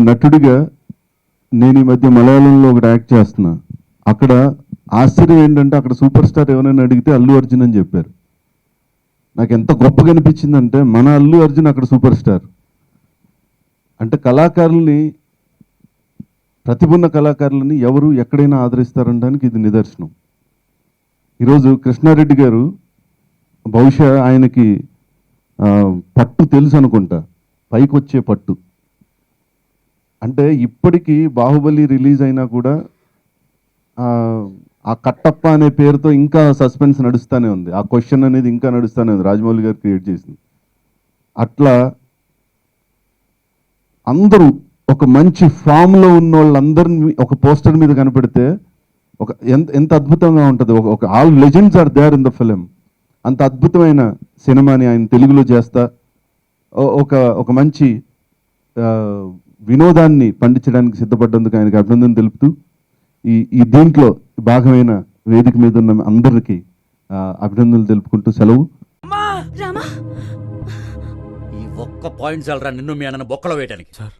నటుడిగా నేను ఈ మధ్య మలయాళంలో ఒకటి యాక్ట్ చేస్తున్నా. అక్కడ ఆశ్చర్యం ఏంటంటే అక్కడ సూపర్ స్టార్ ఎవరైనా అడిగితే అల్లు అర్జున్ అని చెప్పారు. నాకు ఎంత గొప్పగా అనిపించిందంటే మన అల్లు అర్జున్ అక్కడ సూపర్ స్టార్. అంటే కళాకారుల్ని, ప్రతిభున్న కళాకారులని ఎవరు ఎక్కడైనా ఆదరిస్తారనడానికి ఇది నిదర్శనం. ఈరోజు కృష్ణారెడ్డి గారు బహుశా ఆయనకి పట్టు తెలుసు అనుకుంటా, పైకి వచ్చే పట్టు. అంటే ఇప్పటికీ బాహుబలి రిలీజ్ అయినా కూడా ఆ కట్టప్ప అనే పేరుతో ఇంకా సస్పెన్స్ నడుస్తూనే ఉంది. ఆ క్వశ్చన్ అనేది ఇంకా నడుస్తూనే ఉంది, రాజమౌళి గారు క్రియేట్ చేసింది. అట్లా అందరూ ఒక మంచి ఫామ్లో ఉన్న వాళ్ళందరినీ ఒక పోస్టర్ మీద కనపెడితే ఒక ఎంత అద్భుతంగా ఉంటుంది. ఒక all legends are there in the film. అంత అద్భుతమైన సినిమాని ఆయన తెలుగులో చేస్తా ఒక మంచి వినోదాన్ని పండించడానికి సిద్ధపడ్డందుకు ఆయనకి అభినందన తెలుపుతూ ఈ దీంట్లో భాగమైన వేదిక మీద ఉన్న అందరికీ అభినందనలు తెలుపుకుంటూ సెలవు. ఈ ఒక్క పాయింట్ చాలరా నిన్ను మీ అన్న బొక్కలో వేయడానికి. సార్